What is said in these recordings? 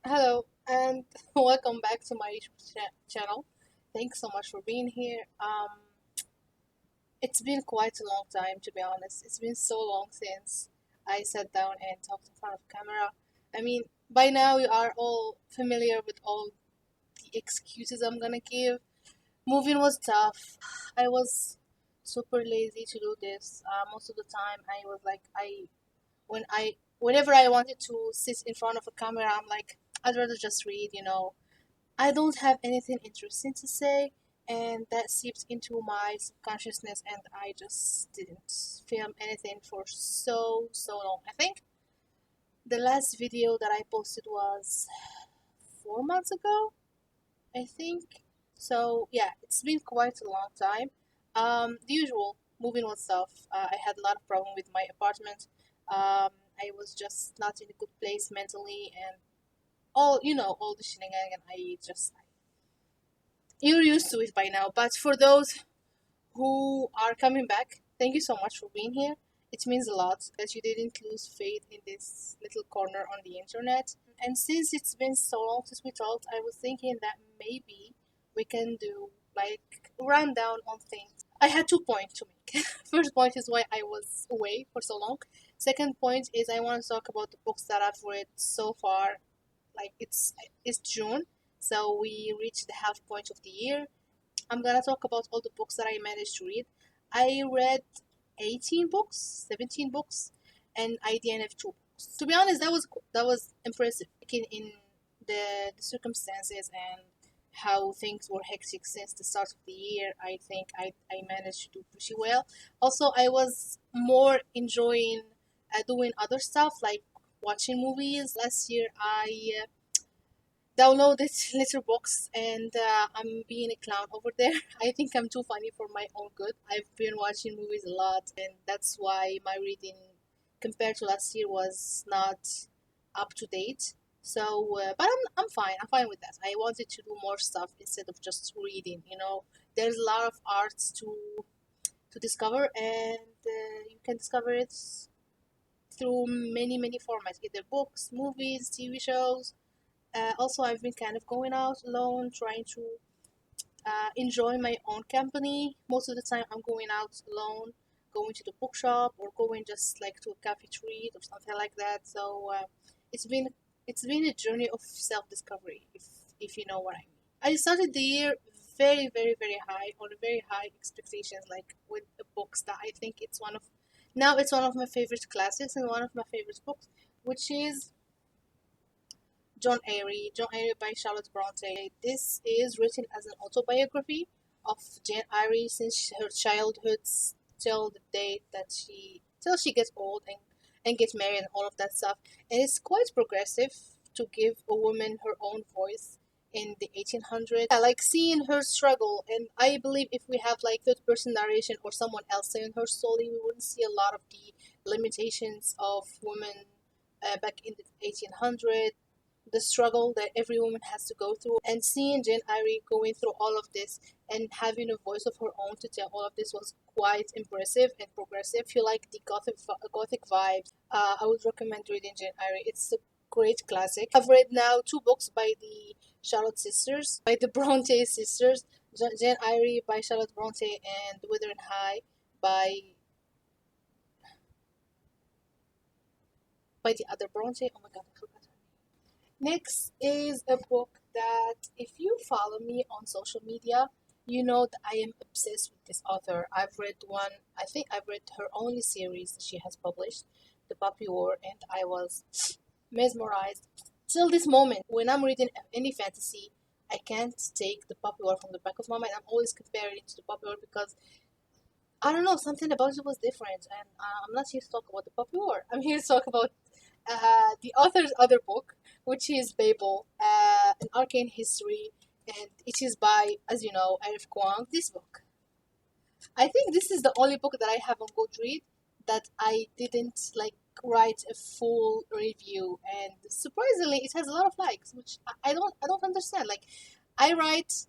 Hello and welcome back to my channel. Thanks so much for being here. It's been quite a long time, to be honest. It's been so long since I sat down and talked in front of camera. I mean, by now you are all familiar with all the excuses I'm gonna give. Moving was tough. I was super lazy to do this. Most of the time, I was like, whenever I wanted to sit in front of a camera, I'm like, I'd rather just read. I don't have anything interesting to say, and that seeps into my subconsciousness, and I just didn't film anything for so long. I think the last video that I posted was 4 months ago, I think. So yeah, it's been quite a long time. The usual moving on stuff. I had a lot of problem with my apartment. I was just not in a good place mentally, and all the shenanigans. You're used to it by now. But for those who are coming back, thank you so much for being here. It means a lot that you didn't lose faith in this little corner on the internet. And since it's been so long since we talked, I was thinking that maybe we can do like rundown on things. I had 2 points to make. First point is why I was away for so long. Second point is I want to talk about the books that I've read so far. Like it's June, so we reached the half point of the year. I'm gonna talk about all the books that I managed to read. I read 18 books, 17 books, and I DNF two books. To be honest, that was impressive. In the circumstances and how things were hectic since the start of the year, I think I managed to do pretty well. Also, I was more enjoying doing other stuff like watching movies. Last year, I downloaded Letterbox and I'm being a clown over there. I think I'm too funny for my own good. I've been watching movies a lot, and that's why my reading compared to last year was not up to date. So, but I'm fine. I'm fine with that. I wanted to do more stuff instead of just reading. There's a lot of arts to discover, and you can discover it through many formats, either books, movies, TV shows. Also, I've been kind of going out alone, trying to enjoy my own company. Most of the time, I'm going out alone, going to the bookshop or going just like to a cafe treat or something like that. So it's been it's been a journey of self discovery, if you know what I mean. I started the year very high on very high expectations, like with the books that I think it's one of my favorite classics and one of my favorite books, which is John Eyre by Charlotte Brontë. This is written as an autobiography of Jane Eyre since her childhood till the day that she gets old and gets married and all of that stuff. And it's quite progressive to give a woman her own voice in the 1800s. I like seeing her struggle, and I believe if we have like third person narration or someone else saying her story, we wouldn't see a lot of the limitations of women back in the 1800s, the struggle that every woman has to go through, and seeing Jane Eyre going through all of this and having a voice of her own to tell all of this was quite impressive and progressive. If you like the gothic vibes, I would recommend reading Jane Eyre. It's a great classic. I've read now two books by the Charlotte sisters, by the Bronte sisters, Jane Eyre by Charlotte Bronte and Wuthering High by the other Bronte. Oh my god, I forgot. Next is a book that, if you follow me on social media, you know that I am obsessed with this author. I think I've read her only series that she has published, The Puppy War, and I was mesmerized. Till this moment, when I'm reading any fantasy, I can't take The Puppy War from the back of my mind. I'm always comparing it to The Puppy War because I don't know, something about it was different. And I'm not here to talk about The Puppy War. I'm here to talk about the author's other book, which is Babel, an arcane history, and it is by, as you know, Arif Kwang. This book, I think this is the only book that I have on Goodreads that I didn't like write a full review, and surprisingly, it has a lot of likes, which I don't understand. Like, I write.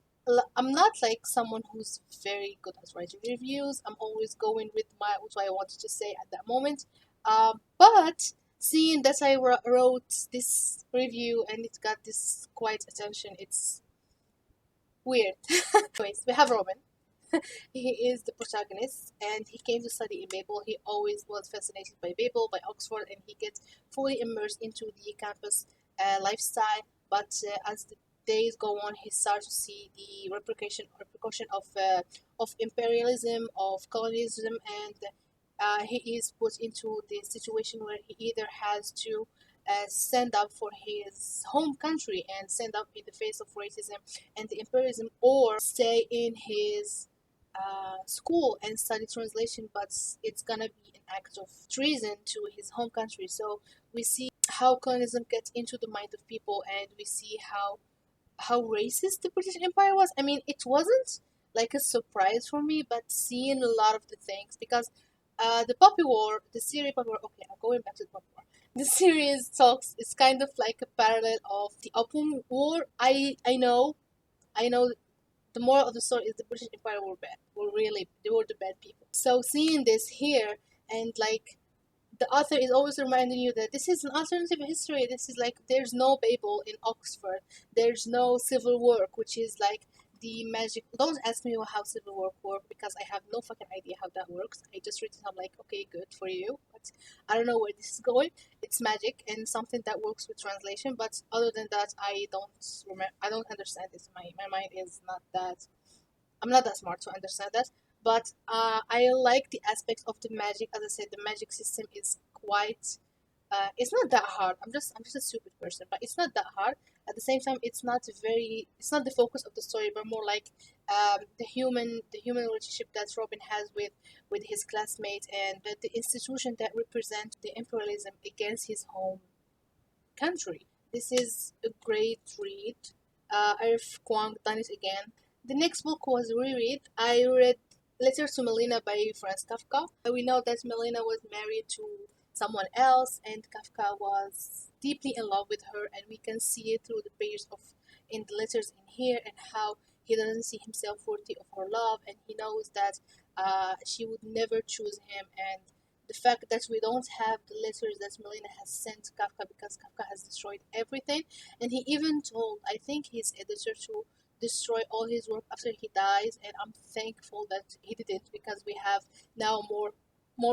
I'm not like someone who's very good at writing reviews. I'm always going with what I wanted to say at that moment. But Seeing that I wrote this review and it got this quite attention, it's weird. Anyways, we have Robin. He is the protagonist and he came to study in Babel. He always was fascinated by Babel, by Oxford, and he gets fully immersed into the campus lifestyle. But as the days go on, he starts to see the repercussion of imperialism, of colonialism, and he is put into the situation where he either has to stand up for his home country and stand up in the face of racism and the imperialism, or stay in his school and study translation, but it's gonna be an act of treason to his home country. So we see how colonialism gets into the mind of people, and we see how racist the British Empire was. I mean, it wasn't like a surprise for me, but seeing a lot of the things, because the Poppy War, the series Poppy War. Okay, I'm going back to the Poppy War. The series talks is kind of like a parallel of the Opium War. I know the moral of the story is the British Empire were bad. They were the bad people. So seeing this here, and like the author is always reminding you that this is an alternative history. This is like there's no Babel in Oxford. There's no civil work, which is like the magic. Don't ask me how civil work works because I have no fucking idea how that works. I just read it. I'm like, okay, good for you, but I don't know where this is going. It's magic and something that works with translation. But other than that, I don't remember. I don't understand this. My mind is not that. I'm not that smart to understand that, but I like the aspect of the magic. As I said, the magic system is quite. It's not that hard. I'm just a stupid person, but it's not that hard. At the same time, it's not very. It's not the focus of the story, but more like the human relationship that Robin has with his classmate, and the institution that represents the imperialism against his home country. This is a great read. I've done it again. The next book was reread. I read Letters to Milena by Franz Kafka. We know that Milena was married to someone else, and Kafka was deeply in love with her, and we can see it through the pages of in the letters in here, and how he doesn't see himself worthy of her love, and he knows that she would never choose him, and the fact that we don't have the letters that Milena has sent to Kafka because Kafka has destroyed everything, and he even told, I think, his editor to destroy all his work after he dies, and I'm thankful that he didn't because we have now more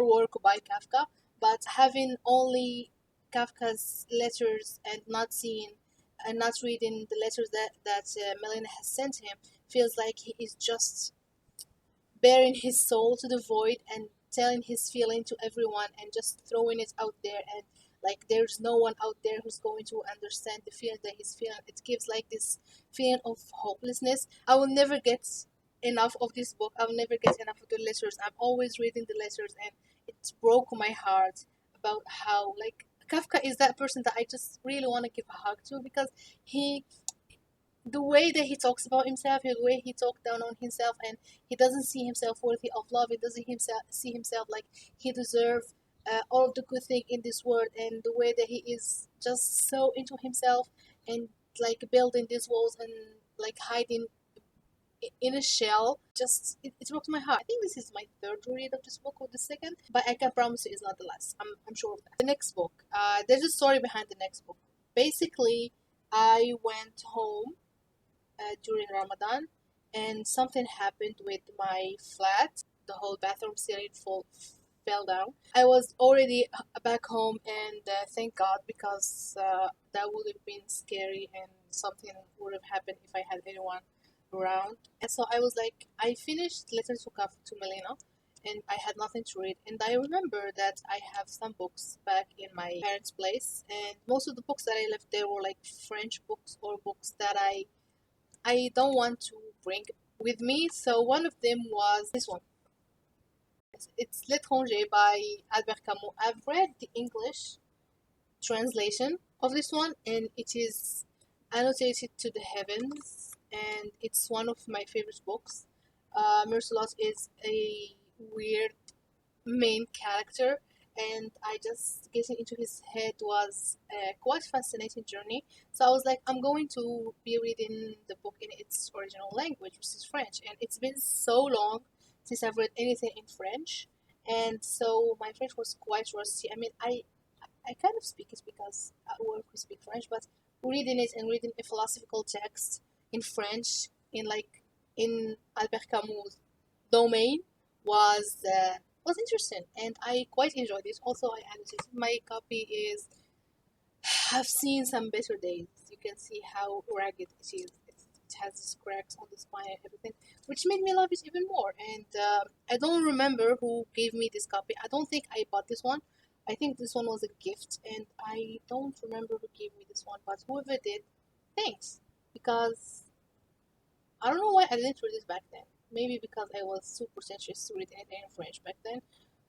work by Kafka. But having only Kafka's letters and not seeing and not reading the letters that Milena has sent him feels like he is just bearing his soul to the void and telling his feeling to everyone and just throwing it out there, and like there's no one out there who's going to understand the feeling that he's feeling. It gives like this feeling of hopelessness. I will never get enough of this book. I will never get enough of the letters. I'm always reading the letters, and it broke my heart about how like Kafka is that person that I just really want to give a hug to, because he the way that he talks about himself, the way he talks down on himself, and he doesn't see himself worthy of love. He doesn't see himself like he deserves all of the good thing in this world, and the way that he is just so into himself and like building these walls and like hiding in a shell. Just it broke my heart. I think this is my third read of this book, or the second, but I can promise you it's not the last. I'm sure of that. The next book, there's a story behind the next book. Basically, I went home during Ramadan, and something happened with my flat. The whole bathroom ceiling fell down. I was already back home, and thank God, because that would have been scary, and something would have happened if I had anyone around. And so I was like, I finished Letters to Melina, and I had nothing to read. And I remember that I have some books back in my parents' place, and most of the books that I left there were like French books or books that I don't want to bring with me. So one of them was this one. It's L'étranger by Albert Camus. I've read the English translation of this one, and it is annotated to the heavens, and it's one of my favorite books. Mercelot is a weird main character, and I just getting into his head was a quite fascinating journey. So I was like, I'm going to be reading the book in its original language, which is French, and it's been so long since I've read anything in French, and so my French was quite rusty. I mean, I kind of speak it because at work we speak French, but reading it and reading a philosophical text in French in Albert Camus' domain was was interesting, and I quite enjoyed it. Also, I annotated my copy is. I've seen some better days. You can see how ragged it is. It has these cracks on the spine and everything, which made me love it even more. And I don't remember who gave me this copy. I don't think I bought this one. I think this one was a gift, and I don't remember who gave me this one. But whoever did, thanks, because I don't know why I didn't read this back then. Maybe because I was super anxious to read anything in French back then.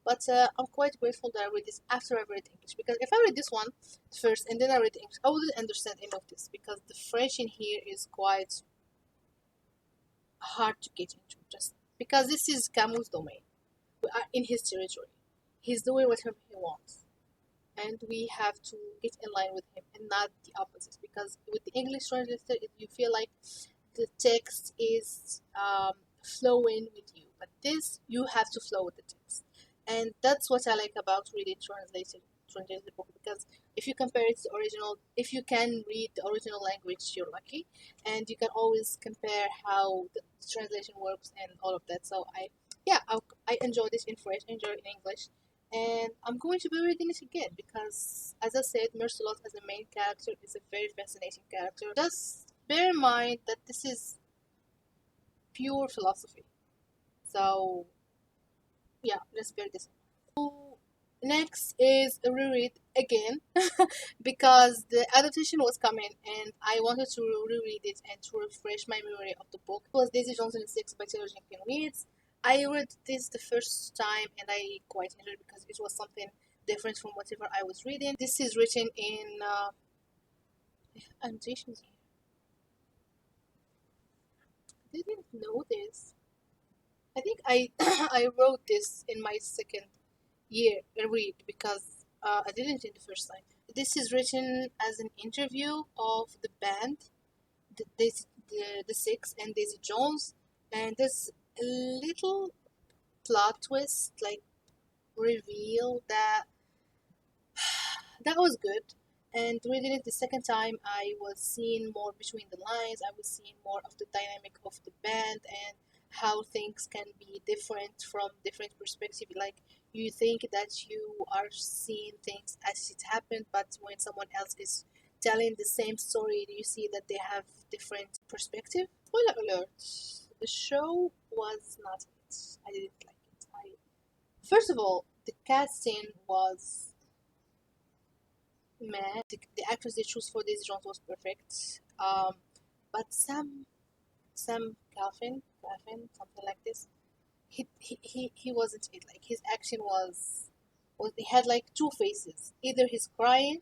But I'm quite grateful that I read this after I read English. Because if I read this one first and then I read English, I wouldn't understand any of this. Because the French in here is quite hard to get into. Just because this is Camus' domain. We are in his territory. He's doing whatever he wants. And we have to get in line with him and not the opposite. Because with the English translator, you feel like the text is flowing with you, but this you have to flow with the text, and that's what I like about reading translated book, because if you compare it to the original, if you can read the original language, you're lucky, and you can always compare how the translation works and all of that. So I enjoyed it in French, enjoyed it in English, and I'm going to be reading it again because, as I said, Mercelot as the main character is a very fascinating character. Just bear in mind that this is pure philosophy. So yeah, let's bear this. So, next is a reread again because the adaptation was coming and I wanted to reread it and to refresh my memory of the book. It was Daisy Johnson and Six by Taylor Jenkins Reid. I read this the first time and I quite enjoyed it because it was something different from whatever I was reading. This is written in annotations here. I didn't know this. I think I I wrote this in my second year read because I didn't in the first time. This is written as an interview of the band, the Six and Daisy Jones, and there's a little plot twist, like reveal that was good. And reading it the second time, I was seeing more between the lines. I was seeing more of the dynamic of the band and how things can be different from different perspectives. Like you think that you are seeing things as it happened, but when someone else is telling the same story, you see that they have different perspective. Spoiler alert: the show was not it. I didn't like it. First of all, the casting was meh. The actress they chose for this Jones was perfect. But Sam Calvin, something like this. He wasn't it. Like his action was he had like two faces. Either he's crying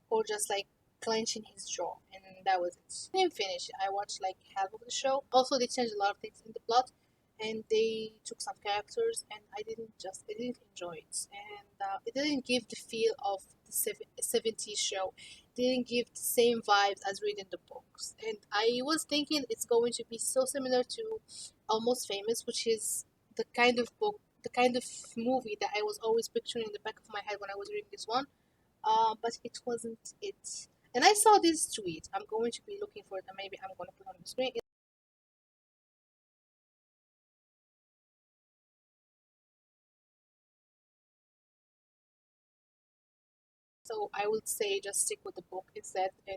or just like clenching his jaw, and that was it. I didn't finish it. I watched like half of the show. Also, they changed a lot of things in the plot, and they took some characters, and I didn't enjoy it, and it didn't give the feel of the 70s show. It didn't give the same vibes as reading the books, and I was thinking it's going to be so similar to Almost Famous, which is the kind of book, the kind of movie that I was always picturing in the back of my head when I was reading this one. But it wasn't it. And I saw this tweet. I'm going to be looking for it, and maybe I'm going to put it on the screen. So I would say just stick with the book instead. And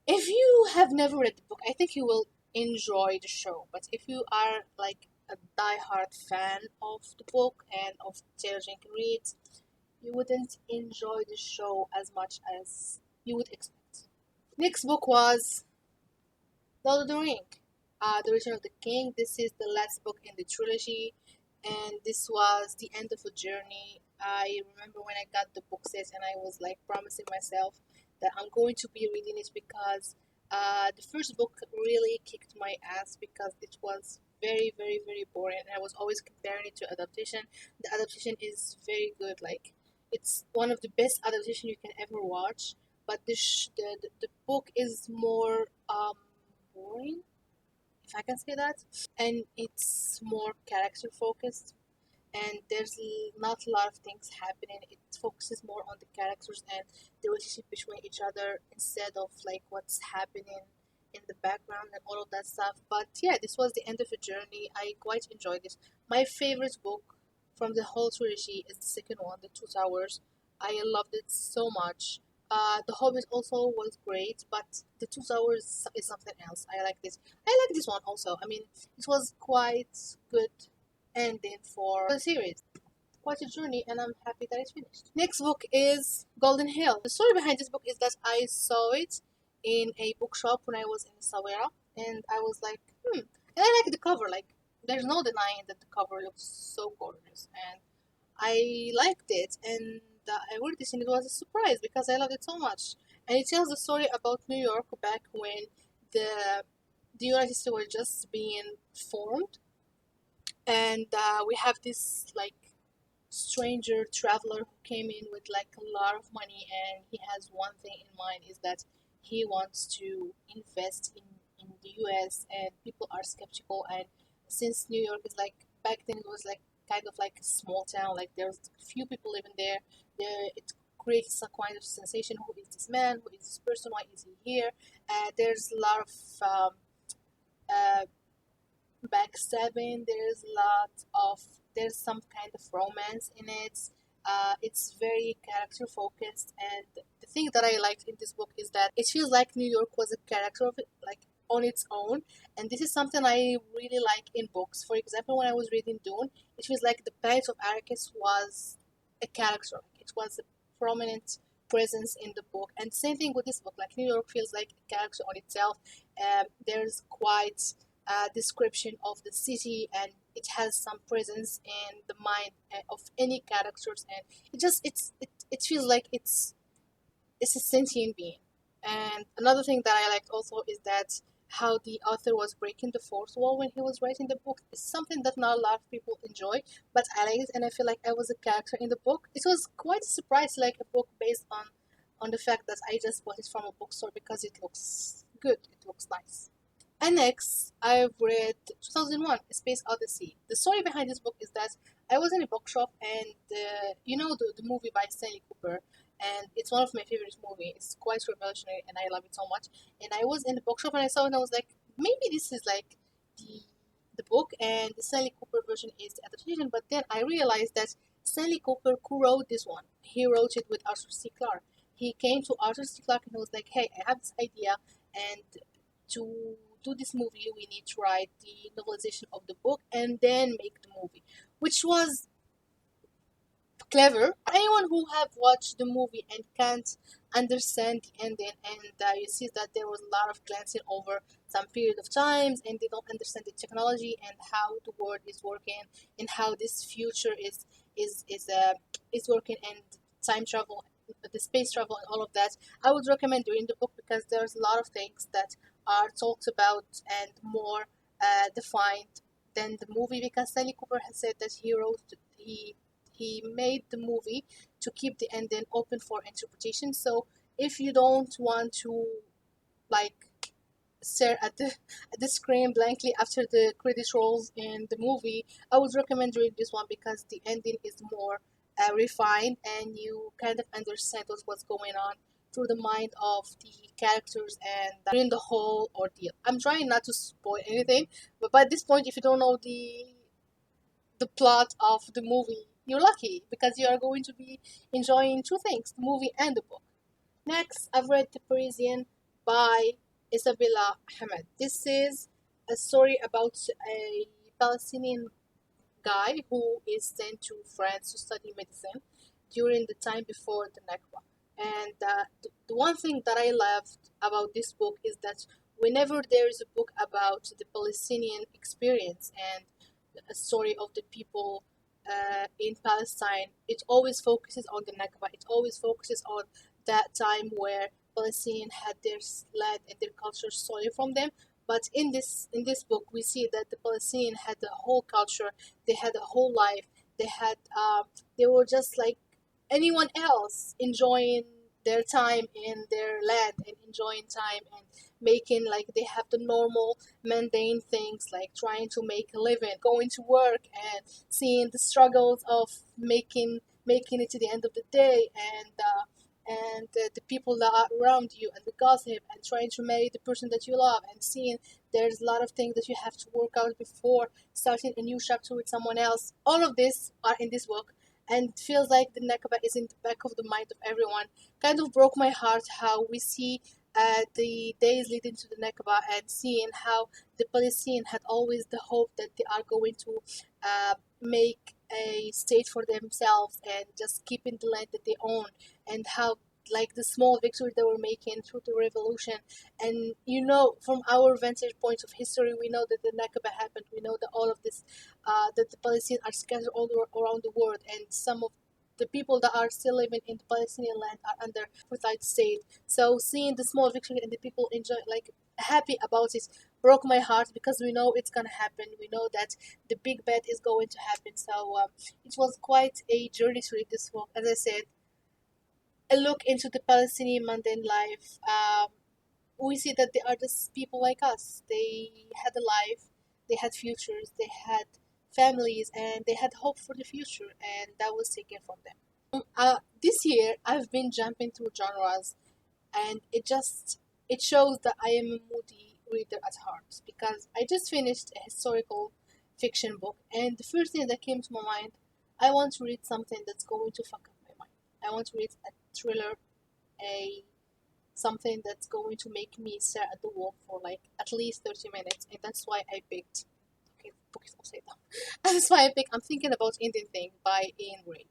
if you have never read the book, I think you will enjoy the show. But if you are like a die-hard fan of the book and of Taylor Jenkins Reid, you wouldn't enjoy the show as much as you would expect. Next book was Lord of the Ring, The Return of the King. This is the last book in the trilogy, and this was the end of a journey. I remember when I got the book set, and I was like promising myself that I'm going to be reading it because the first book really kicked my ass because it was very, very, very boring. And I was always comparing it to adaptation. The adaptation is very good. Like it's one of the best adaptation you can ever watch. But the book is more boring, if I can say that, and it's more character focused. and there's not a lot of things happening. It focuses more on the characters and the relationship between each other instead of like what's happening in the background and all of that stuff. But yeah, this was the end of a journey. I quite enjoyed this. My favorite book from the whole trilogy is the second one, The Two Towers. I loved it so much. The Hobbit also was great, but The Two Towers is something else. I like this. I like this one also. I mean, it was quite good ending for the series. Quite a journey, and I'm happy that it's finished. Next book is Golden Hill. The story behind this book is that I saw it in a bookshop when I was in Sawera, and I was like, And I like the cover. Like, there's no denying that the cover looks so gorgeous, and I liked it. And I read this, and it was a surprise because I loved it so much. And it tells the story about New York back when the United States were just being formed, and we have this like stranger traveler who came in with like a lot of money, and he has one thing in mind is that he wants to invest in the US, and people are skeptical. And since New York is like, back then it was like kind of like a small town, like there's few people living there, it creates some kind of sensation. Who is this man? Who is this person? Why is he here? There's a lot of uh, backstabbing. There's some kind of romance in it. It's very character focused, and the thing that I liked in this book is that it feels like New York was a character of it, like on its own. And this is something I really like in books. For example, when I was reading Dune, it feels like the Pirates of Arrakis was a character. It was a prominent presence in the book, and same thing with this book. Like, New York feels like a character on itself. There's quite description of the city, and it has some presence in the mind of any characters, and it feels like it's a sentient being. And another thing that I liked also is that how the author was breaking the fourth wall when he was writing the book is something that not a lot of people enjoy, but I like it, and I feel like I was a character in the book. It was quite a surprise, like a book based on the fact that I just bought it from a bookstore because it looks good, it looks nice. And next, I've read 2001: A Space Odyssey. The story behind this book is that I was in a bookshop, and the movie by Stanley Cooper, and it's one of my favorite movies. It's quite revolutionary, and I love it so much. And I was in the bookshop, and I saw it, and I was like, maybe this is like the the book, and the Stanley Cooper version is the adaptation. But then I realized that Stanley Cooper co-wrote this one. He wrote it with Arthur C. Clarke. He came to Arthur C. Clarke and he was like, "Hey, I have this idea, and to do this movie, we need to write the novelization of the book and then make the movie," which was clever. Anyone who have watched the movie and can't understand the ending, and you see that there was a lot of glancing over some period of times, and they don't understand the technology and how the world is working, and how this future is working, and time travel, the space travel, and all of that. I would recommend reading the book because there's a lot of things that are talked about and more defined than the movie, because Stanley Cooper has said that he made the movie to keep the ending open for interpretation. So if you don't want to like stare at the screen blankly after the credit rolls in the movie, I would recommend reading this one because the ending is more refined, and you kind of understand what's going on through the mind of the characters and during the whole ordeal. I'm trying not to spoil anything, but by this point, if you don't know the plot of the movie, you're lucky because you are going to be enjoying two things, the movie and the book. Next, I've read The Parisian by Isabella Hammad. This is a story about a Palestinian guy who is sent to France to study medicine during the time before the Nakba. And the one thing that I loved about this book is that whenever there is a book about the Palestinian experience and a story of the people in Palestine, it always focuses on the Nakba. It always focuses on that time where Palestinians had their land and their culture stolen from them. But in this book, we see that the Palestinian had the whole culture. They had a whole life. They were just like anyone else, enjoying their time in their land and enjoying time and making like they have the normal mundane things like trying to make a living, going to work and seeing the struggles of making it to the end of the day, and the people that are around you and the gossip and trying to marry the person that you love and seeing there's a lot of things that you have to work out before starting a new chapter with someone else. All of this are in this book, and it feels like the Nakba is in the back of the mind of everyone. Kind of broke my heart how we see the days leading to the Nakba and seeing how the Palestinians had always the hope that they are going to make a state for themselves and just keeping the land that they own, and how like the small victory they were making through the revolution. And from our vantage point of history, we know that the Nakba happened. We know that all of this, that the Palestinians are scattered all around the world, and some of the people that are still living in the Palestinian land are under apartheid state. So seeing the small victory and the people enjoy like happy about it broke my heart, because we know it's gonna happen. We know that the big bet is going to happen. So it was quite a journey to read this book. As I said, a look into the Palestinian mundane life. We see that they are just people like us. They had a life, they had futures, they had families, and they had hope for the future, and that was taken from them. This year, I've been jumping through genres, and it shows that I am a moody reader at heart, because I just finished a historical fiction book, and the first thing that came to my mind, I want to read something that's going to fuck up my mind. I want to read a thriller, a something that's going to make me stare at the wall for like at least 30 minutes, and that's why I picked. Okay, the book is upside down. That's why I picked. I'm thinking about Indian Thing by Reid.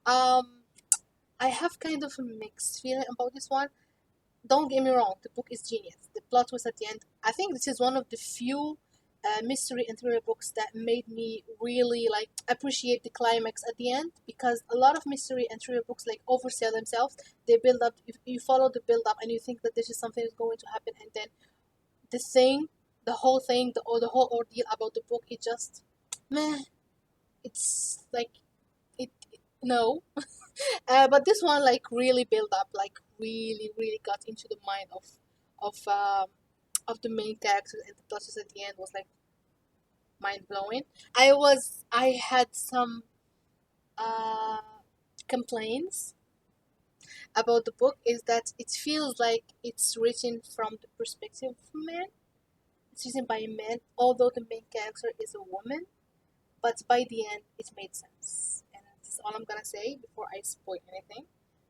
Um, I have kind of a mixed feeling about this one. Don't get me wrong, the book is genius. The plot twist at the end. I think this is one of the few mystery and thriller books that made me really like appreciate the climax at the end, because a lot of mystery and thriller books like oversell themselves. They build up. If you follow the build up and you think that this is something that's going to happen, and then the thing, the whole thing, the whole ordeal about the book, it just meh. It's like no. But this one like really built up, like really got into the mind of um, of the main characters, and the plot twist at the end was like mind blowing. I had some uh, complaints about the book, is that it feels like it's written from the perspective of a man. It's written by a man, although the main character is a woman. But by the end, it made sense, and this is all I'm gonna say before I spoil anything.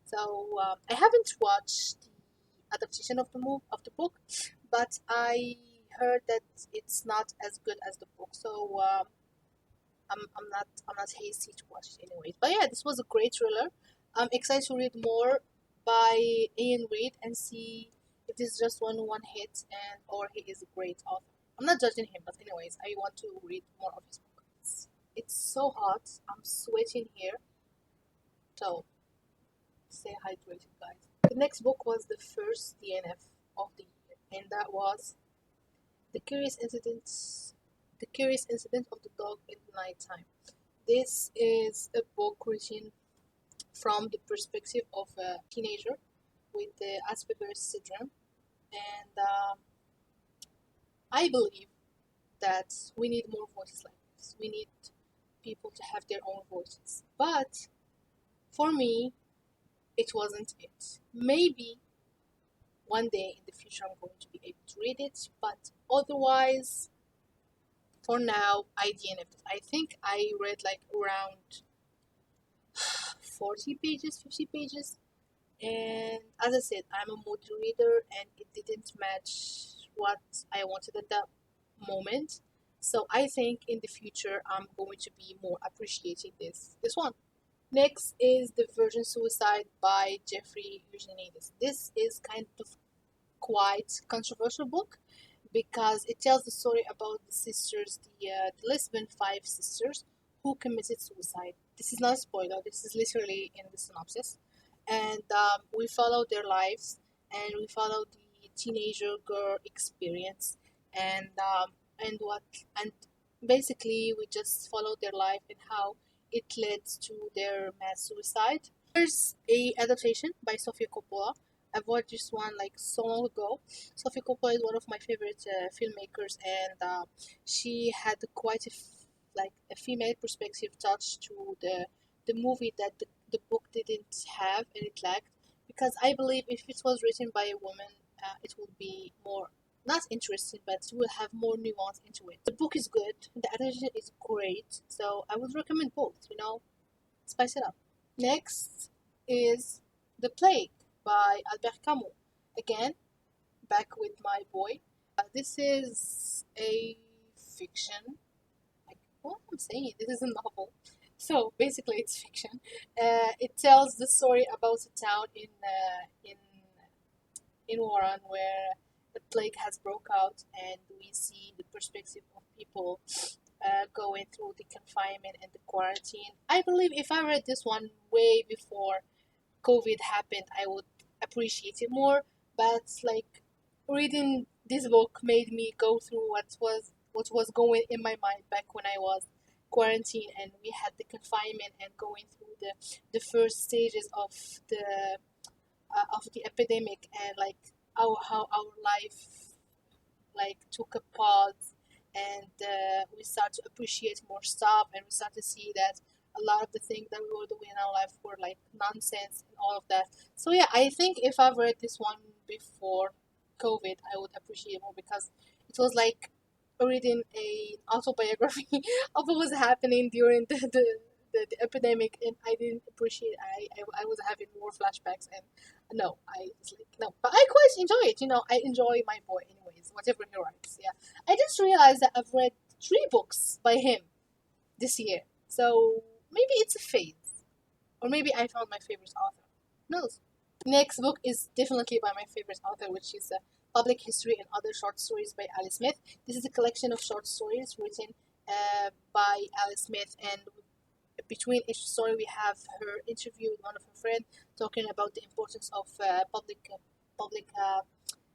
So I haven't watched the adaptation of the book, but I heard that it's not as good as the book. So I'm not hasty to watch it anyways. But yeah, this was a great thriller. I'm excited to read more by Reid and see if this is just one hit, and or he is a great author. I'm not judging him, but anyways, I want to read more of his books. It's so hot. I'm sweating here. So stay hydrated, guys. The next book was the first DNF of the year, and that was the curious incidents. The Curious Incident of the Dog in the Nighttime. This is a book written from the perspective of a teenager with the Asperger's syndrome, and I believe that we need more voices like this. We need people to have their own voices. But for me, it wasn't it. Maybe one day in the future I'm going to be able to read it, but otherwise, for now, I DNF'd it. I think I read like around 40 pages, 50 pages, and as I said, I'm a moody reader, and it didn't match what I wanted at that moment. So I think in the future I'm going to be more appreciating this one. Next is The Virgin Suicide by Jeffery Eugenides. This is kind of quite controversial book, because it tells the story about the sisters, the lesbian five sisters who committed suicide. This is not a spoiler. This is literally in the synopsis, and we follow their lives, and we follow the teenager girl experience, and and what and basically we just follow their life and how it led to their mass suicide. There's a adaptation by Sofia Coppola. I've watched this one like so long ago. Sofia Coppola is one of my favorite filmmakers, and she had quite like a female perspective touch to the movie that the book didn't have and it lacked. Because I believe if it was written by a woman, it would be more not interesting, but it will have more nuance into it. The book is good, the adaptation is great, so I would recommend both. Spice it up. Next is The Plague by Albert Camus. Again, back with my boy. This is a fiction. Like, what I'm saying, this is a novel. So basically, it's fiction. It tells the story about a town in Warren where the plague has broke out, and we see the perspective of people going through the confinement and the quarantine. I believe if I read this one way before COVID happened, I would appreciate it more. But like reading this book made me go through what was going in my mind back when I was quarantined and we had the confinement and going through the first stages of the epidemic, and like how our life like took a pause, and we start to appreciate more stuff, and we start to see that a lot of the things that we were doing in our life were like nonsense and all of that. So yeah, I think if I've read this one before COVID, I would appreciate it more because it was like reading a autobiography of what was happening during the epidemic, and I didn't appreciate. I was having more flashbacks, and no, I was like no, but I quite enjoy it. I enjoy my boy anyways, whatever he writes. Yeah, I just realized that I've read 3 books by him this year, so maybe it's a phase, or maybe I found my favorite author. Who knows? Next book is definitely by my favorite author, which is Public History and Other Short Stories by Alice Smith. This is a collection of short stories written by Alice Smith, and between each story we have her interview with one of her friends talking about the importance of public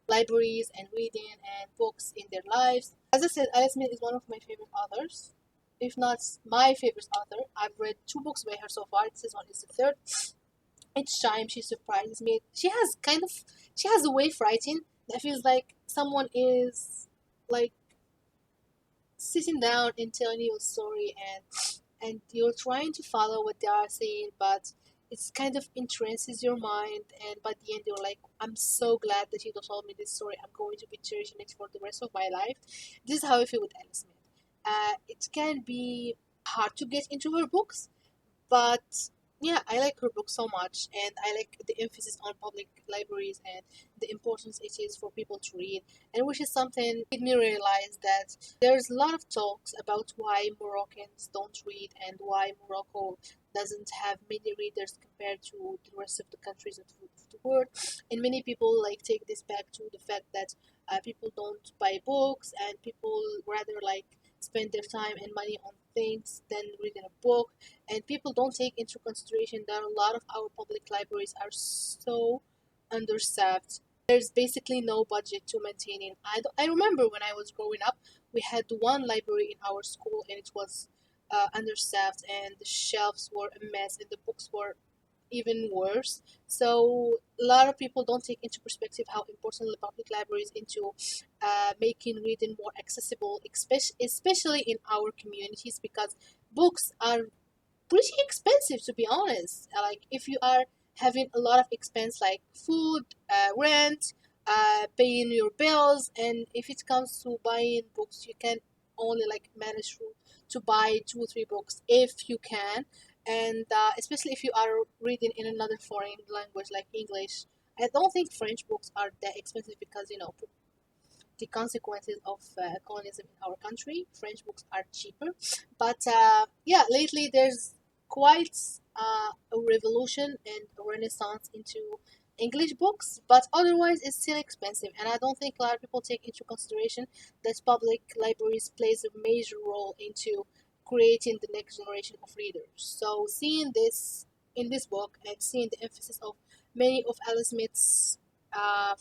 libraries and reading and books in their lives. As I said, Alice Smith is one of my favorite authors, if not my favorite author. I've read 2 books by her so far. This one is the third. Each time she surprises me. She has a way of writing that feels like someone is like sitting down and telling you a story, and you're trying to follow what they are saying, but it's kind of entrances your mind, and by the end you're like, I'm so glad that you told me this story. I'm going to be cherishing it for the rest of my life. This is how I feel with Alice Smith. It can be hard to get into her books, but yeah, I like her book so much, and I like the emphasis on public libraries and the importance it is for people to read, and which is something made me realize that there's a lot of talks about why Moroccans don't read and why Morocco doesn't have many readers compared to the rest of the countries of the world, and many people like take this back to the fact that people don't buy books, and people rather like spend their time and money on things than reading a book, and people don't take into consideration that a lot of our public libraries are so understaffed. There's basically no budget to maintaining. I remember when I was growing up, we had one library in our school, and it was understaffed, and the shelves were a mess, and the books were even worse. So a lot of people don't take into perspective how important the public library is into making reading more accessible, especially in our communities, because books are pretty expensive, to be honest. Like if you are having a lot of expense like food, rent, paying your bills, and if it comes to buying books, you can only like manage to buy 2 or 3 books if you can, and especially if you are reading in another foreign language like English. I don't think French books are that expensive because the consequences of colonialism in our country. French books are cheaper, but yeah, lately there's quite a revolution and a renaissance into English books, but otherwise it's still expensive, and I don't think a lot of people take into consideration that public libraries plays a major role into creating the next generation of readers. So seeing this in this book and seeing the emphasis of many of Alice Smith's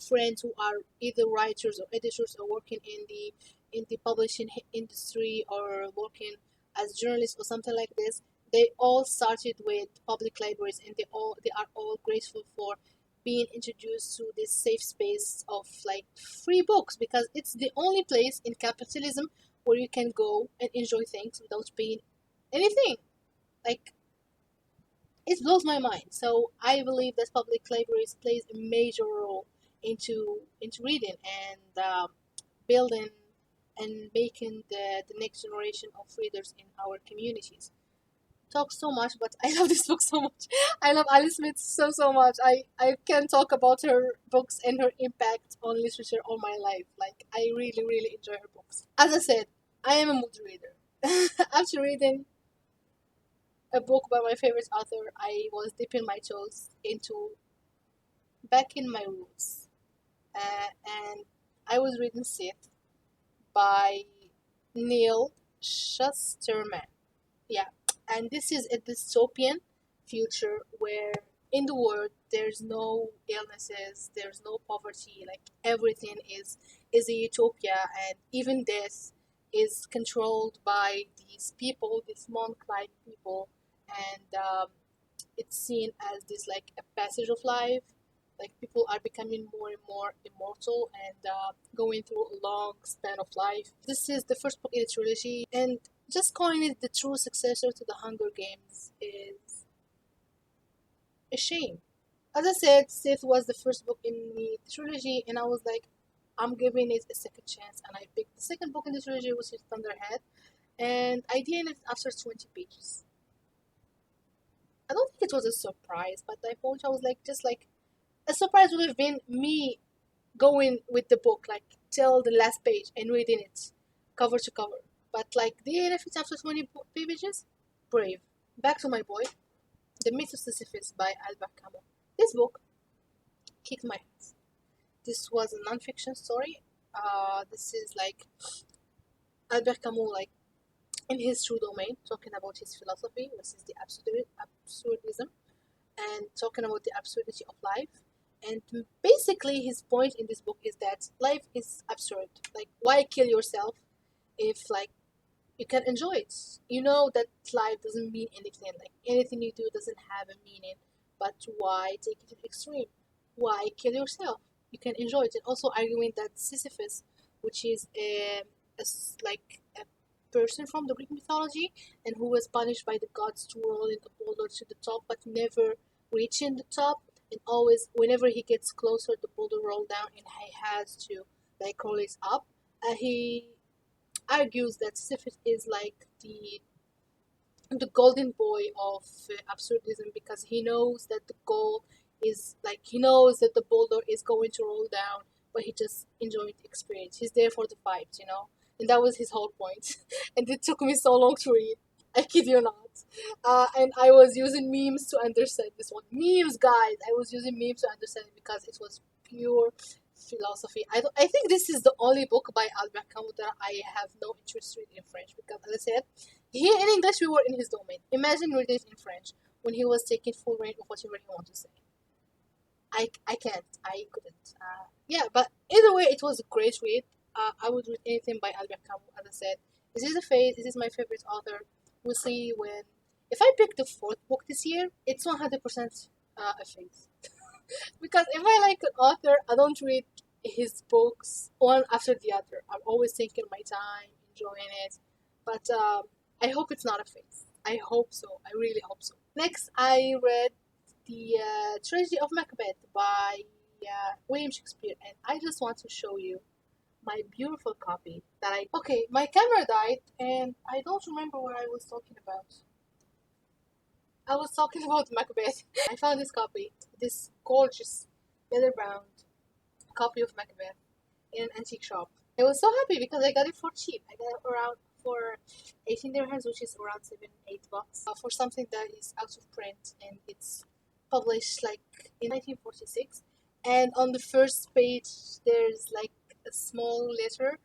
friends who are either writers or editors or working in the publishing industry or working as journalists or something like this, They all started with public libraries, and they are all grateful for being introduced to this safe space of like free books, because it's the only place in capitalism where you can go and enjoy things without paying anything. Like, it blows my mind. So I believe that public libraries plays a major role into reading and building and making the next generation of readers in our communities. Talk so much, but I love this book so much. I love Alice Smith so much. I can talk about her books and her impact on literature all my life. Like, I really enjoy her books. As I said, I am a mood reader. After reading a book by my favorite author, I was dipping my toes into back in my roots. And I was reading Scythe by Neal Shusterman. Yeah, and this is a dystopian future where in the world there's no illnesses, there's no poverty, like everything is a utopia, and even death is controlled by these people, these monk-like people, and it's seen as this like a passage of life. Like, people are becoming more and more immortal and going through a long span of life. This is the first book in the trilogy, and just calling it the true successor to the Hunger Games is a shame. As I said, Sith was the first book in the trilogy, and I was like, I'm giving it a second chance, and I picked the second book in the trilogy, which is Thunderhead, and I did it after 20 pages. I don't think it was a surprise, but I point I was like, just like, a surprise would have been me going with the book, like, till the last page and reading it cover to cover. But, like, the DNF after 20 pages? Brave. Back to my boy, The Myth of Sisyphus by Albert Camus. This book kicked my ass. This was a non-fiction story. This is, like, Albert Camus, like, in his true domain, talking about his philosophy, which is the absurdism, and talking about the absurdity of life. And basically, his point in this book is that life is absurd. Like, why kill yourself if, like, you can enjoy it? You know that life doesn't mean anything. Like, anything you do doesn't have a meaning. But why take it to the extreme? Why kill yourself? You can enjoy it. And also arguing that Sisyphus, which is like a person from the Greek mythology, and who was punished by the gods to rolling a boulder to the top, but never reaching the top, and always whenever he gets closer, the boulder rolls down, and he has to like roll it up. He argues that Sisyphus is like the golden boy of absurdism, because he knows that the goal is like, he knows that the boulder is going to roll down, but he just enjoying the experience. He's there for the vibes, you know, and that was his whole point. And it took me so long to read. I kid you not. And I was using memes to understand this one. Memes, guys. I was using memes to understand it because it was pure philosophy. I think this is the only book by Albert Camus that I have no interest to read in French, because, as I said, here in English we were in his domain. Imagine reading it in French when he was taking full reign of whatever he wanted to say. I can't. I couldn't. Yeah, but either way, it was a great read. I would read anything by Albert Camus. As I said, this is a phase. This is my favorite author. We'll see when. If I pick the fourth book this year, it's 100% a phase. Because if I like an author, I don't read his books one after the other. I'm always taking my time, enjoying it. But I hope it's not a phase. I hope so. I really hope so. Next, I read the Tragedy of Macbeth by William Shakespeare, and I just want to show you my beautiful copy that I. Okay, my camera died, and I don't remember what I was talking about. I was talking about Macbeth. I found this copy, this gorgeous leather bound copy of Macbeth in an antique shop. I was so happy because I got it for cheap. I got it around for 18 dirhams, which is around 7-8 bucks, for something that is out of print, and it's published like in 1946. And on the first page, there's like a small letter.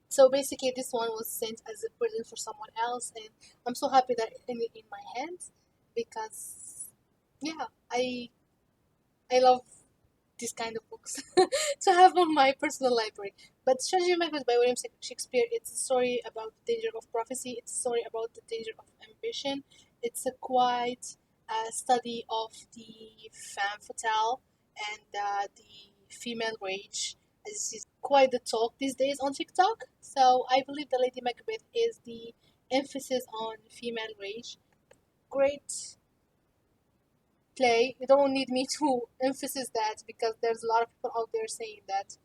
So basically, this one was sent as a present for someone else, and I'm so happy that it ended in my hands, because yeah, I love this kind of books to have on my personal library. But Tragedy of Macbeth by William Shakespeare, it's a story about the danger of prophecy. It's a story about the danger of ambition. It's a quite study of the femme fatale and the female rage. This is quite the talk these days on TikTok. So I believe the Lady Macbeth is the emphasis on female rage. Great play. You don't need me to emphasize that because there's a lot of people out there saying that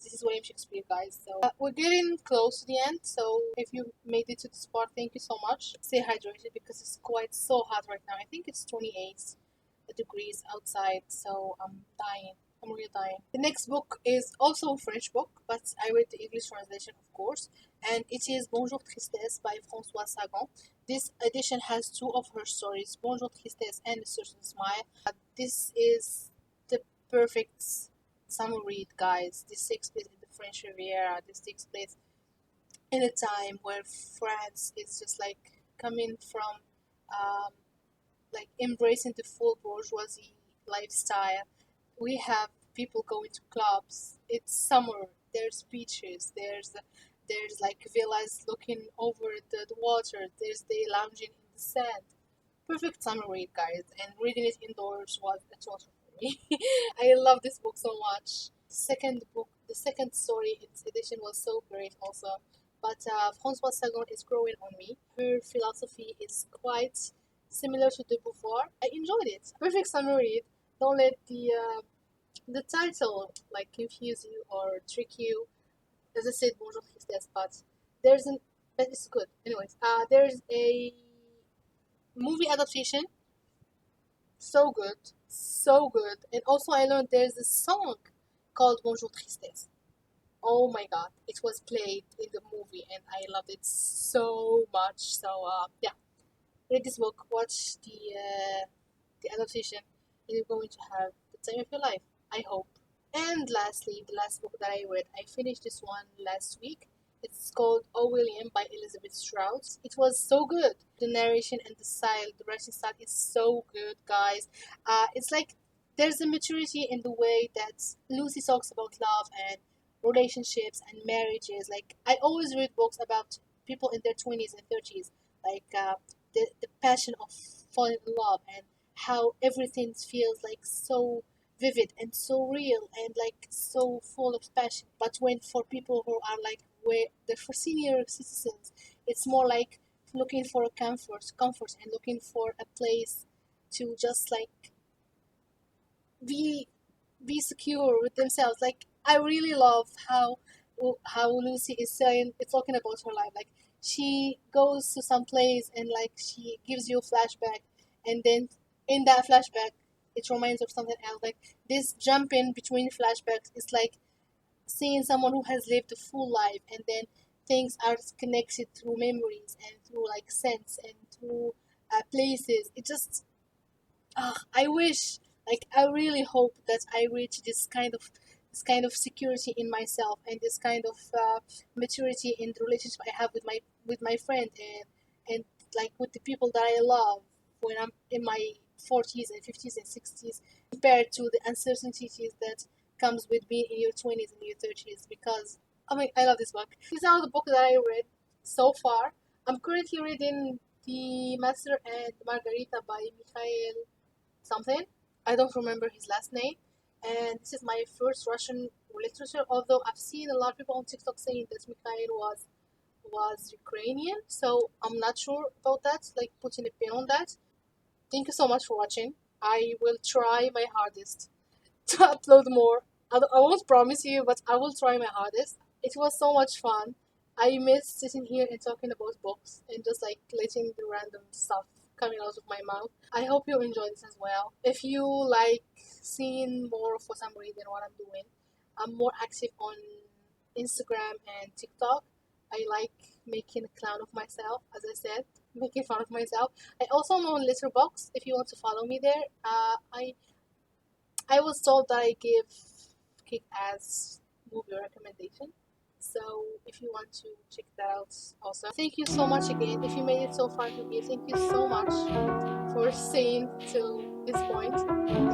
this is William Shakespeare, guys. So we're getting close to the end. So if you made it to this part, thank you so much. Stay hydrated because it's quite so hot right now. I think it's 28 degrees outside, so I'm dying. I'm really dying. The next book is also a French book, but I read the English translation, of course, and it is Bonjour, Tristesse by Françoise Sagan. This edition has two of her stories, Bonjour, Tristesse and A Certain Smile. This is the perfect summer read, guys. This takes place in the French Riviera. This takes place in a time where France is just like coming from like embracing the full bourgeoisie lifestyle. We have people going to clubs. It's summer. There's beaches. There's like villas looking over the water. There's they lounging in the sand. Perfect summer read, guys. And reading it indoors was a torture for me. I love this book so much. The second story, its edition was so great also. But Françoise Sagan is growing on me. Her philosophy is quite similar to de Beauvoir. I enjoyed it. Perfect summer read. Don't let the title like confuse you or trick you. As I said, Bonjour Tristesse, but it's good. Anyways, there's a movie adaptation, so good, and also I learned there's a song called Bonjour Tristesse. Oh my god, it was played in the movie, and I loved it so much. So yeah, read this book, watch the adaptation, and you're going to have the time of your life. I hope. And lastly, the last book that I read, I finished this one last week. It's called Oh William by Elizabeth Strauss. It was so good. The narration and the writing style is so good, guys. It's like there's a maturity in the way that Lucy talks about love and relationships and marriages. Like I always read books about people in their 20s and 30s, like the passion of falling in love and how everything feels like so vivid and so real and like so full of passion. But when for people who are like where they're for senior citizens, it's more like looking for a comfort and looking for a place to just like be be secure with themselves. Like I really love how Lucy is saying it's talking about her life. Like she goes to some place and like she gives you a flashback, and then in that flashback it reminds of something else. Like this jumping between flashbacks is like seeing someone who has lived a full life, and then things are connected through memories and through like sense and through places. It just I wish, like, I really hope that I reach this kind of security in myself and this kind of maturity in the relationship I have with my friend and like with the people that I love when I'm in my 40s and 50s and 60s compared to the uncertainties that comes with being in your 20s and your 30s. Because I mean I love this book. These are the books that I read so far. I'm currently reading The Master and Margarita by Mikhail something. I don't remember his last name. And this is my first Russian literature, although I've seen a lot of people on TikTok saying that Mikhail was Ukrainian, so I'm not sure about that, like putting a pin on that. Thank you so much for watching. I will try my hardest to upload more. I won't promise you, but I will try my hardest. It was so much fun. I miss sitting here and talking about books and just like letting the random stuff coming out of my mouth. I hope you enjoy this as well. If you like seeing more of what I'm reading, what I'm doing, I'm more active on Instagram and TikTok. I like making a clown of myself, as I said, making fun of myself. I also am on Letterboxd if you want to follow me there. I was told that I give Kick Ass movie recommendation. So if you want to check that out also. Thank you so much again. If you made it so far to here, thank you so much for staying till this point. And